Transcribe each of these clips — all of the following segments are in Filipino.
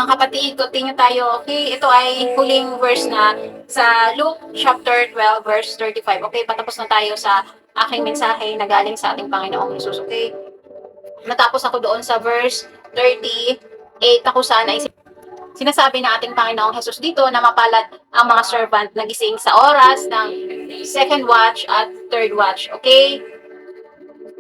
Mga kapatid, continue tayo. Okay, ito ay huling verse na sa Luke chapter 12 verse 35. Okay, patapos na tayo sa aking mensahe na galing sa ating Panginoong Hesus. Okay, natapos ako doon sa verse 38. Ako sana ay sinasabi na ating Panginoong Hesus dito na mapalad ang mga servant na gising sa oras ng second watch at third watch. Okay,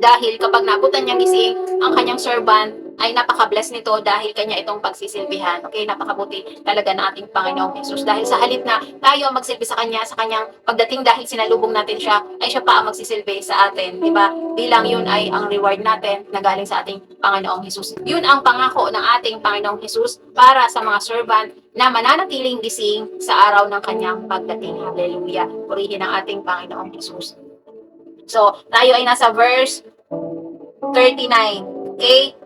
dahil kapag naabutan niyang gising ang kanyang servant, ay napaka-bless nito dahil kanya itong pagsisilbihan. Okay, napakabuti talaga ng ating Panginoong Hesus. Dahil sa halip na tayo ang magsilbi sa kanya, sa kanyang pagdating dahil sinalubong natin siya, ay siya pa ang magsisilbi sa atin. Diba? Bilang yun ay ang reward natin na galing sa ating Panginoong Hesus. Yun ang pangako ng ating Panginoong Hesus para sa mga servant na mananatiling gising sa araw ng kanyang pagdating. Hallelujah. Purihin ang ating Panginoong Hesus. So, tayo ay nasa verse 39. Okay?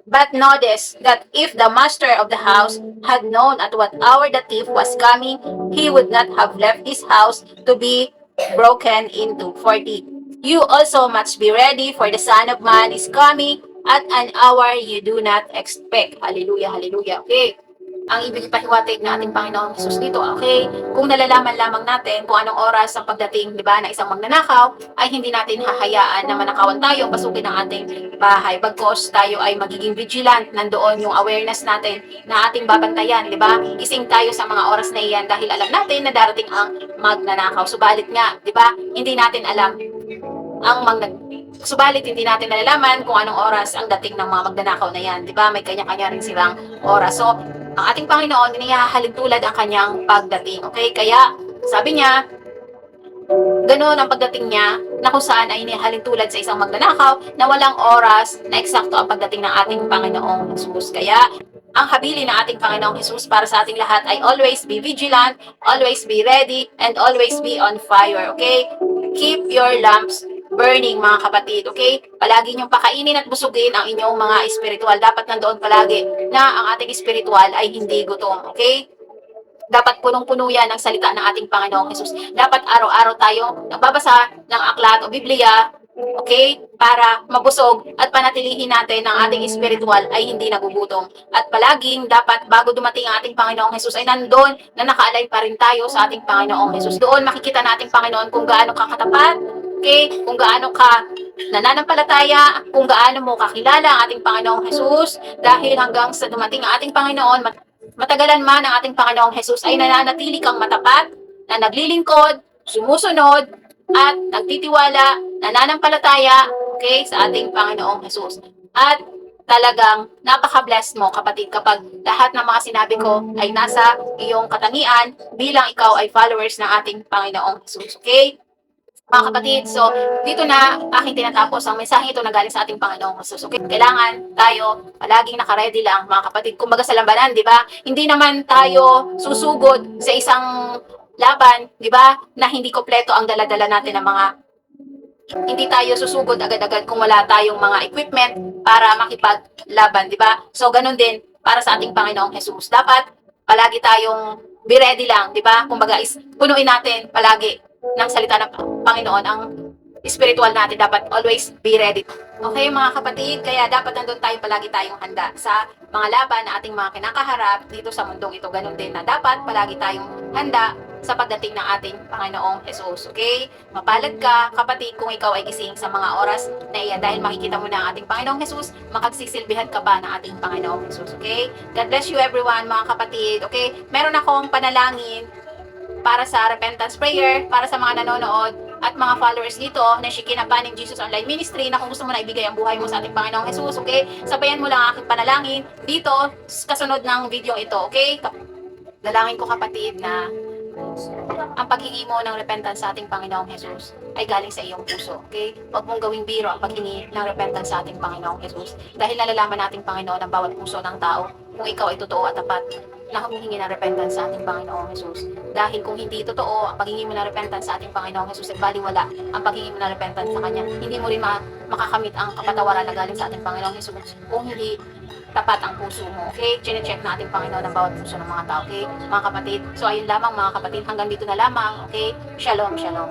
But notice that if the master of the house had known at what hour the thief was coming, he would not have left his house to be broken into. 40. You also must be ready, for the Son of Man is coming at an hour you do not expect. Hallelujah, hallelujah. Okay. Ang ibig ipahiwatig na ating Panginoong Hesus dito, okay? Kung nalalaman lamang natin kung anong oras ang pagdating, di ba, na isang magnanakaw, ay hindi natin hahayaan na manakawan tayo, pasukin ang ating bahay. Bagkos tayo ay magiging vigilant, nandoon yung awareness natin na ating babantayan, di ba? Gising tayo sa mga oras na iyan dahil alam natin na darating ang magnanakaw. Subalit nga, di ba, hindi natin alam Subalit hindi natin nalalaman kung anong oras ang dating ng mga magnanakaw na yan. Di ba? May kanya-kanya rin silang oras. So, ang ating Panginoon, inihahalin tulad ang kanyang pagdating. Okay? Kaya, sabi niya, ganoon ang pagdating niya na kung saan ay inihahalin tulad sa isang magnanakaw na walang oras na eksakto ang pagdating ng ating Panginoong Hesus. Kaya, ang habili ng ating Panginoong Hesus para sa ating lahat ay always be vigilant, always be ready, and always be on fire. Okay? Keep your lamps burning, mga kapatid, okay? Palagi niyong pakainin at busugin ang inyong mga espiritual. Dapat nandoon palagi na ang ating espiritual ay hindi gutom, okay? Dapat punong-puno yan ng salita ng ating Panginoong Hesus. Dapat araw-araw tayo nagbabasa ng aklat o Biblia, okay? Para mabusog at panatilihin natin ang ating espiritual ay hindi nagugutom. At palaging dapat bago dumating ang ating Panginoong Hesus ay nandoon na naka-align pa rin tayo sa ating Panginoong Hesus. Doon makikita natin, Panginoon, kung gaano ka katapat, okay? Kung gaano ka nananampalataya, kung gaano mo kakilala ang ating Panginoong Hesus, dahil hanggang sa dumating ang ating Panginoon, matagalan man ang ating Panginoong Hesus, ay nananatili kang matapat, na naglilingkod, sumusunod, at nagtitiwala, nananampalataya, okay, sa ating Panginoong Hesus. At talagang napaka-bless mo, kapatid, kapag lahat ng mga sinabi ko ay nasa iyong katangian bilang ikaw ay followers ng ating Panginoong Hesus. Okay? Mga kapatid, so dito na aking tinatapos ang mensahe ito na galing sa ating Panginoong Hesus. Okay? Kailangan tayo palaging naka-ready lang, mga kapatid. Kumbaga sa labanan, di ba? Hindi naman tayo susugod sa isang laban, di ba? Na hindi kompleto ang dala-dala natin ng mga hindi tayo susugod agad-agad kung wala tayong mga equipment para makipaglaban, di ba? So ganun din para sa ating Panginoong Hesus. Dapat palagi tayong be ready lang, di ba? Kumbaga is punuin natin palagi ng salita ng Panginoon ang spiritual natin. Dapat always be ready. Okay, mga kapatid, kaya dapat nandun tayo palagi tayong handa sa mga laban na ating mga kinakaharap dito sa mundong ito. Ganun din na dapat palagi tayong handa sa pagdating ng ating Panginoong Hesus. Okay? Mapalad ka, kapatid, kung ikaw ay gising sa mga oras na iyan dahil makikita mo na ang ating Panginoong Hesus, makagsisilbihan ka pa ng ating Panginoong Hesus. Okay? God bless you everyone, mga kapatid. Okay? Meron akong panalangin para sa repentance prayer, para sa mga nanonood at mga followers dito na Shekinah Panim Jesus Online Ministry na kung gusto mo na ibigay ang buhay mo sa ating Panginoong Hesus, okay? Sabayan mo lang ang aking panalangin dito kasunod ng video ito, okay? Dalangin ko, kapatid, na ang paghingi mo ng repentance sa ating Panginoong Hesus ay galing sa iyong puso, okay? Huwag mong gawing biro ang paghingi ng repentance sa ating Panginoong Hesus dahil nalalaman nating Panginoon ang bawat puso ng tao kung ikaw ay totoo at tapat na humihingi ng repentance sa ating Panginoong Hesus. Dahil kung hindi totoo ang paghingi mo ng repentance sa ating Panginoong Hesus at baliwala ang paghingi mo ng repentance sa Kanya, hindi mo rin makakamit ang kapatawaran na galing sa ating Panginoong Hesus kung hindi tapat ang puso mo. Okay? Chine-check na ating Panginoon ang bawat puso ng mga tao. Okay? Mga kapatid. So ayun lamang, mga kapatid. Hanggang dito na lamang. Okay? Shalom, shalom.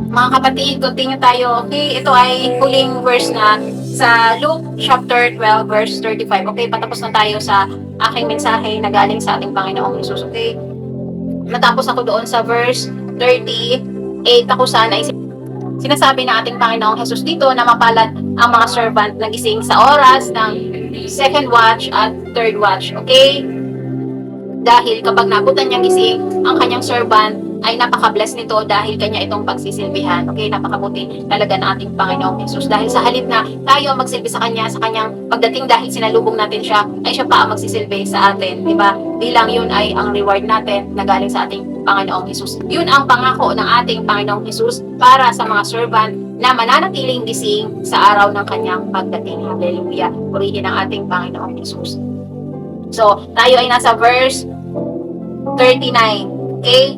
Mga kapatid, continue tayo. Okay? Ito ay huling verse na sa Luke chapter 12 verse 35. Okay, patapos na tayo sa aking mensahe na galing sa ating Panginoong Jesus. Okay, natapos ako doon sa verse 38. Ako sana ay sinasabi ng ating Panginoong Jesus dito na mapalad ang mga servant na gising sa oras ng second watch at third watch. Okay, dahil kapag nabutan niyang gising ang kanyang servant, ay napaka-bless nito dahil kanya itong pagsisilbihan. Okay, napakabuti talaga ng ating Panginoong Jesus. Dahil sa halip na tayo ang magsilbi sa kanya, sa kanyang pagdating dahil sinalubong natin siya, ay siya pa ang magsisilbi sa atin. Diba? Bilang yun ay ang reward natin na galing sa ating Panginoong Jesus. Yun ang pangako ng ating Panginoong Jesus para sa mga servant na mananatiling gising sa araw ng kanyang pagdating. Hallelujah. Purihin ang ating Panginoong Jesus. So, tayo ay nasa verse 39. Okay?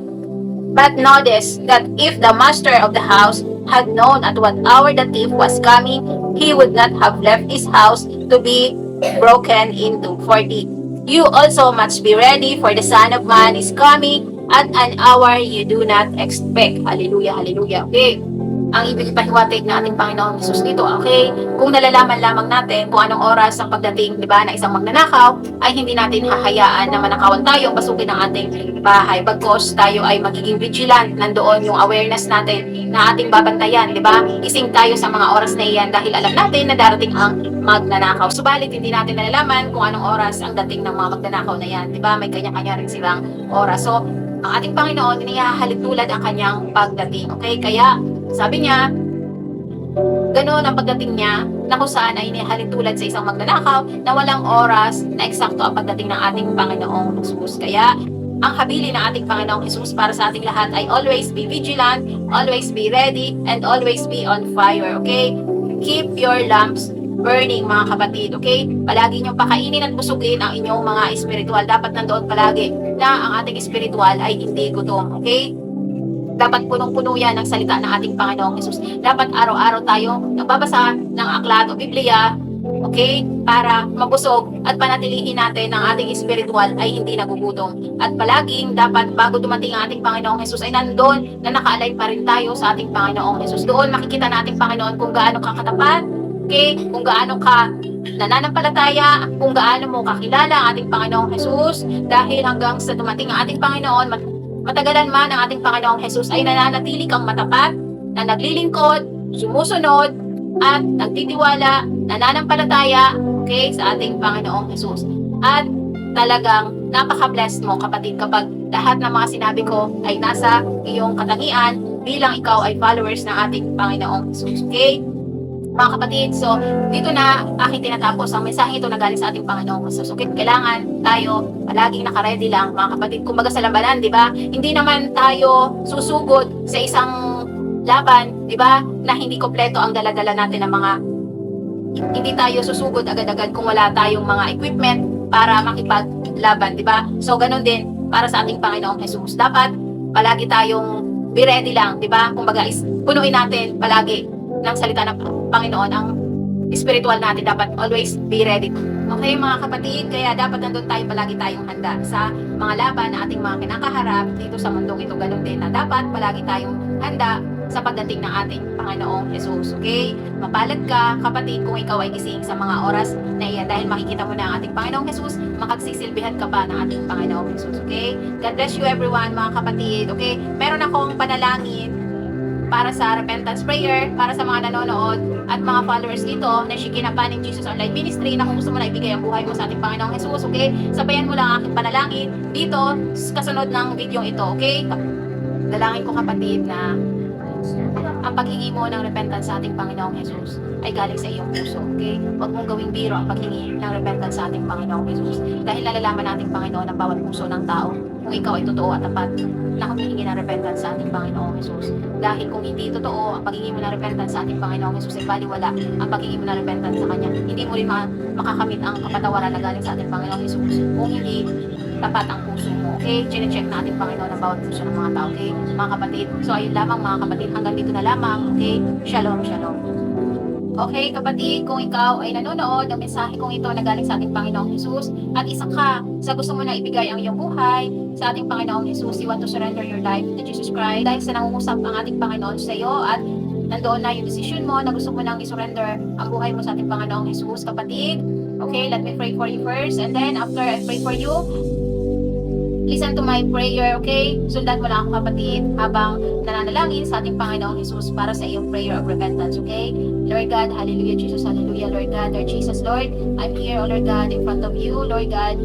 But notice that if the master of the house had known at what hour the thief was coming, he would not have left his house to be broken into. 40. You also must be ready, for the Son of Man is coming at an hour you do not expect. Hallelujah, hallelujah. Okay. Ang ibig ipahiwatig ng ating Panginoong Jesus dito, okay? Kung nalalaman lamang natin kung anong oras ang pagdating, di ba, na isang magnanakaw, ay hindi natin hahayaan na manakawan tayo, pasukin ang ating bahay. Bagkos tayo ay magiging vigilant, nandoon yung awareness natin na ating babantayan, di ba? Ising tayo sa mga oras na iyan dahil alam natin na darating ang magnanakaw. Subalit, hindi natin nalalaman kung anong oras ang dating ng mga magnanakaw na yan, di ba? May kanya-kanya rin silang oras. So, ang ating Panginoon, inihahalid tulad ang kanyang pagdating, okay? Kaya, sabi niya, ganoon ang pagdating niya na kung saan ay inihalin tulad sa isang magnanakaw na walang oras na eksakto ang pagdating ng ating Panginoong Jesus. Kaya, ang habili ng ating Panginoong Jesus para sa ating lahat ay always be vigilant, always be ready, and always be on fire, okay? Keep your lamps burning, mga kapatid, okay? Palagi niyong pakainin at busugin ang inyong mga espiritual. Dapat nandoon palagi na ang ating espiritual ay hindi gutom, okay? Dapat punong-puno yan ng salita ng ating Panginoong Jesus. Dapat araw-araw tayo nagbabasa ng aklat o Biblia, okay? Para mabusog at panatilihin natin ang ating espiritual ay hindi nagugutom. At palaging dapat bago dumating ang ating Panginoong Jesus ay nandoon na naka-align pa rin tayo sa ating Panginoong Jesus. Doon makikita natin Panginoon kung gaano ka katapat, okay? Kung gaano ka nananampalataya, kung gaano mo kakilala ang ating Panginoong Jesus, dahil hanggang sa dumating ang ating Panginoon, matagalan man ang ating Panginoong Jesus ay nananatili kang matapat, na naglilingkod, sumusunod, at nagtitiwala, nananampalataya, okay, sa ating Panginoong Jesus. At talagang napaka-blessed mo, kapatid, kapag lahat ng mga sinabi ko ay nasa iyong katangian bilang ikaw ay followers ng ating Panginoong Jesus. Okay? Mga kapatid, so dito na aking tinatapos ang mensahe ito na galing sa ating Panginoong Jesus. Okay, kailangan tayo palaging naka-ready lang, mga kapatid. Kumbaga sa labanan, di ba? Hindi naman tayo susugod sa isang laban, di ba? Na hindi kompleto ang dala-dala natin ng mga, hindi tayo susugod agad-agad kung wala tayong mga equipment para makipaglaban, di ba? So ganun din para sa ating Panginoong Jesus. Dapat palagi tayong be ready lang, di ba? Kumbaga punuin natin palagi ng salita ng Panginoon ang spiritual natin. Dapat always be ready. Okay, mga kapatid, kaya dapat nandun tayo palagi tayong handa sa mga laban na ating mga kinakaharap dito sa mundong ito. Ganun din na dapat palagi tayong handa sa pagdating ng ating Panginoong Jesus. Okay? Mapalad ka, kapatid, kung ikaw ay gising sa mga oras na iyan dahil makikita mo na ang ating Panginoong Jesus, makagsisilbihan ka pa ng ating Panginoong Jesus. Okay? God bless you everyone, mga kapatid. Okay? Meron akong panalangin para sa repentance prayer, para sa mga nanonood at mga followers dito na Shekinah Paning Jesus Online Ministry na kung gusto mo na ibigay ang buhay mo sa ating Panginoong Jesus, okay? Sabayan mo lang ang aking panalangin dito kasunod ng video ito, okay? Dalangin ko, kapatid, na ang paghingi mo ng repentance sa ating Panginoong Jesus ay galing sa iyong puso, okay? Huwag mong gawing biro ang paghingi ng repentance sa ating Panginoong Jesus dahil nalalaman nating Panginoon ang bawat puso ng tao kung ikaw ay totoo at tapat na humihingi ng repentance sa ating Panginoong Jesus. Dahil kung hindi totoo ang paghingi mo ng repentance sa ating Panginoong Jesus ay baliwala ang paghingi mo ng repentance sa Kanya. Hindi mo rin makakamit ang kapatawaran na galing sa ating Panginoong Jesus kung hindi tapat ang puso mo. Okay? Chine-check na ating Panginoon ang bawat puso ng mga tao. Okay? Mga kapatid. So ayun lamang, mga kapatid. Hanggang dito na lamang. Okay? Shalom, shalom. Okay, kapatid, kung ikaw ay nanonood ng mensahe kong ito na galing sa ating Panginoong Jesus at isa ka sa gusto mo na ibigay ang iyong buhay sa ating Panginoong Jesus, you want to surrender your life to Jesus Christ dahil sa nangungusap ang ating Panginoon sa iyo at nandoon na yung decision mo na gusto mo nang isurrender ang buhay mo sa ating Panginoong Jesus, kapatid. Okay, let me pray for you first, and then after I pray for you, listen to my prayer, okay? Sundan mo lang ako, kapatid, habang nananalangin sa ating Panginoong Jesus para sa iyong prayer of repentance, okay? Lord God, hallelujah, Jesus, hallelujah, Lord God, Lord Jesus, Lord, I'm here, oh Lord God, in front of you, Lord God,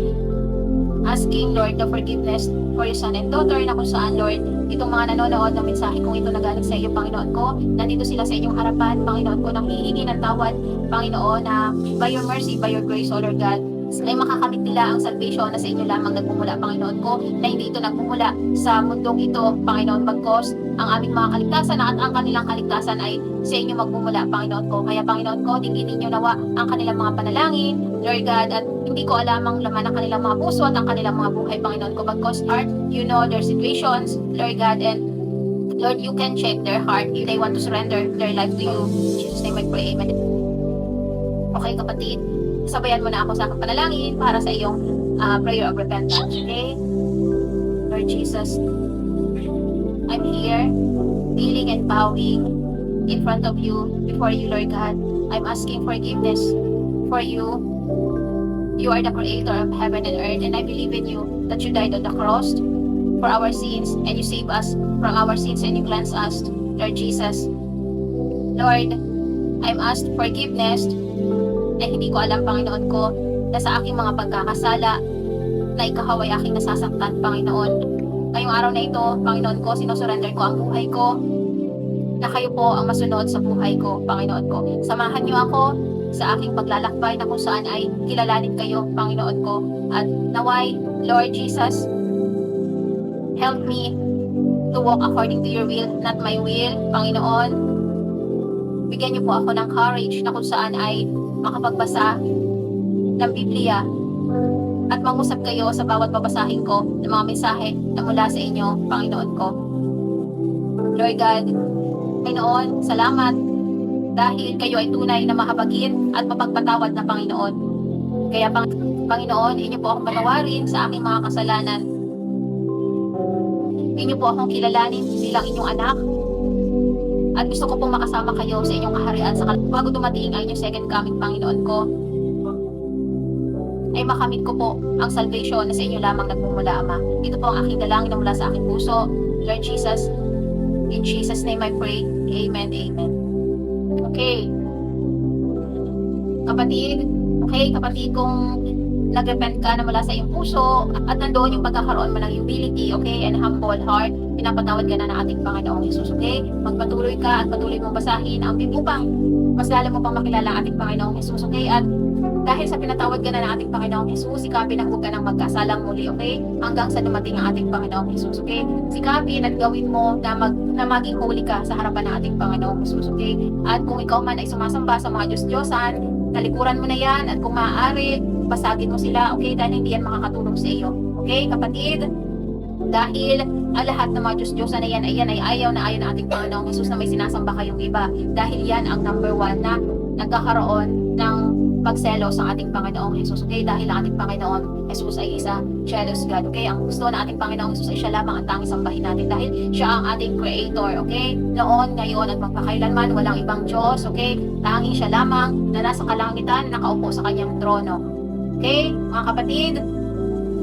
asking, Lord, the forgiveness for your son and daughter na kung saan, Lord, itong mga nanonood ng mensahe kung ito nagaling sa iyo, Panginoon ko, nandito sila sa inyong harapan, Panginoon ko, nang hihingi ng tawad, Panginoon, na by your mercy, by your grace, O Lord God, ay makakamit nila ang salvation na sa inyo lamang nagmumula, Panginoon ko, na hindi ito nagmumula sa mundong ito, Panginoon, bagkos ang aming mga kaligtasan at ang kanilang kaligtasan ay sa inyo magmumula, Panginoon ko. Kaya, Panginoon ko, tingin ninyo nawa ang kanilang mga panalangin, Lord God, at hindi ko alam ang laman ng kanilang mga puso at ang kanilang mga buhay, Panginoon ko, bagkos, Lord, you know their situations, Lord God, and Lord, you can check their heart if they want to surrender their life to you. In Jesus' name I pray, amen. Okay, kapatid, sabayan mo na ako sa aking panalangin para sa iyong prayer of repentance, okay? Lord Jesus, I'm here, kneeling and bowing in front of you, before you, Lord God. I'm asking forgiveness for you. You are the creator of heaven and earth, and I believe in you, that you died on the cross for our sins, and you save us from our sins, and you cleanse us, Lord Jesus. Lord, I'm asked forgiveness, na hindi ko alam, Panginoon ko, na sa aking mga pagkakasala, na ikaw ay aking nasasaktan, Panginoon. Ngayong araw na ito, Panginoon ko, sinusurrender ko ang buhay ko, na kayo po ang masunod sa buhay ko, Panginoon ko. Samahan niyo ako sa aking paglalakbay na kung saan ay kilalanin kayo, Panginoon ko. At naway, Lord Jesus, help me to walk according to your will, not my will, Panginoon. Bigyan niyo po ako ng courage na kung saan ay makapagbasa ng Biblia at mangusap kayo sa bawat babasahin ko ng mga mensahe na mula sa inyo, Panginoon ko. Lord God, Panginoon, salamat dahil kayo ay tunay na mahabagin at mapagpatawad na Panginoon. Kaya Panginoon, inyo po akong patawarin sa aking mga kasalanan. Inyo po akong kilalanin bilang inyong anak. At gusto ko pong makasama kayo sa inyong kaharian sa bago dumating ang inyong second coming, Panginoon ko. Ay makamit ko po ang salvation na sa inyo lamang nagmumula, Ama. Ito po ang aking dalangin na mula sa aking puso. Lord Jesus, in Jesus' name I pray. Amen, amen. Okay. Kapatid, kung nag-repent ka na mula sa iyong puso at nandoon yung pagkakaroon mo ng humility, okay, and humble heart, pinapatawad ka na ng ating Panginoong Jesus, okay? Magpatuloy ka at patuloy mong basahin ang Biblia upang mas lalo mo pang makilala ang ating Panginoong Jesus, okay? At dahil sa pinatawad ka na ng ating Panginoong Jesus, sikapin ang huwag ka ng magkasalang muli, okay? Hanggang sa dumating ang ating Panginoong Jesus, okay? Sikapin at gawin mo na maging holy ka sa harapan ng ating Panginoong Jesus, okay? At kung ikaw man ay sumasamba sa mga Diyos-Diyosan, talikuran mo na yan, at kung maaari, basagin mo sila, okay? Dahil hindi yan makakatulong sa iyo, okay, kapatid? Dahil ang lahat ng mga Diyos-Diyosan na yan ay ayaw na ayaw ng ating Panginoong Jesus na may sinasamba kayong iba. Dahil yan ang number one na nagkakaroon ng pagselos sa ating Panginoong Jesus, okay? Dahil ang ating Panginoong Jesus ay isa jealous God, okay? Ang gusto na ating Panginoong Jesus ay siya lamang ang tanging sambahin natin dahil siya ang ating creator, okay? Noon, ngayon, at magpakailanman, walang ibang Diyos, okay? Tanging siya lamang na nasa kalangitan, nakaupo sa kanyang trono. Okay, mga kapatid,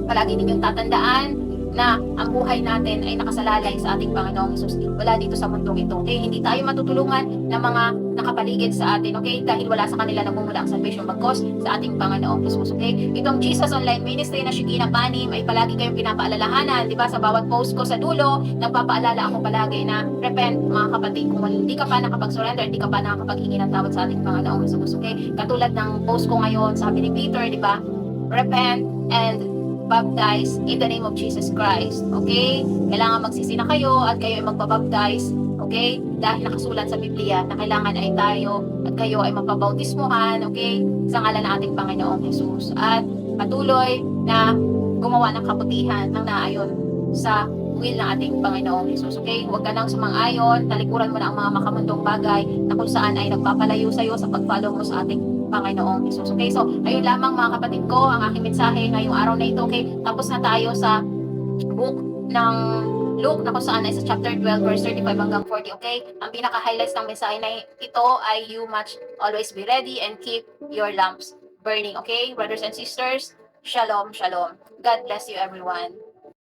palagi ninyong tatandaan na ang buhay natin ay nakasalalay sa ating Panginoong Jesus. Wala dito sa mundong ito, okay? Hindi tayo matutulungan ng mga nakapaligid sa atin, okay? Dahil wala sa kanila nagmumula ang salvation bagkos sa ating Panginoong Jesus, okay? Itong Jesus Online Ministry na Shekinah Panim ay palagi kayong pinapaalalahanan, di ba? Sa bawat post ko sa dulo, nagpapaalala ako palagi na repent, mga kapatid. Kung hindi ka pa nakapag-surrender, hindi ka pa nakapaghingi ng tawad sa ating Panginoong Jesus, okay? Katulad ng post ko ngayon, sabi ni Peter, di ba? Repent and baptize in the name of Jesus Christ. Okay? Kailangan magsisi na kayo at kayo ay magpabaptize. Okay? Dahil nakasulat sa Biblia na kailangan ay tayo at kayo ay mapabautismuhan. Okay? Sa ngalan ng ating Panginoong Jesus. At patuloy na gumawa ng kabutihan ng naayon sa will ng ating Panginoong Jesus. Okay? Huwag ka nang sumang-ayon. Talikuran mo na ang mga makamundong bagay na kung saan ay nagpapalayo sa iyo sa pag-follow mo sa ating Panginoong Jesus. Okay, so ayun lamang mga kapatid ko ang aking mensahe ngayong araw na ito. Okay, tapos na tayo sa book ng Luke na kung saan ay sa chapter 12 verse 35 hanggang 40, okay? Ang pinaka-highlights ng mensahe na ito ay you must always be ready and keep your lamps burning, okay? Brothers and sisters, shalom, shalom. God bless you everyone.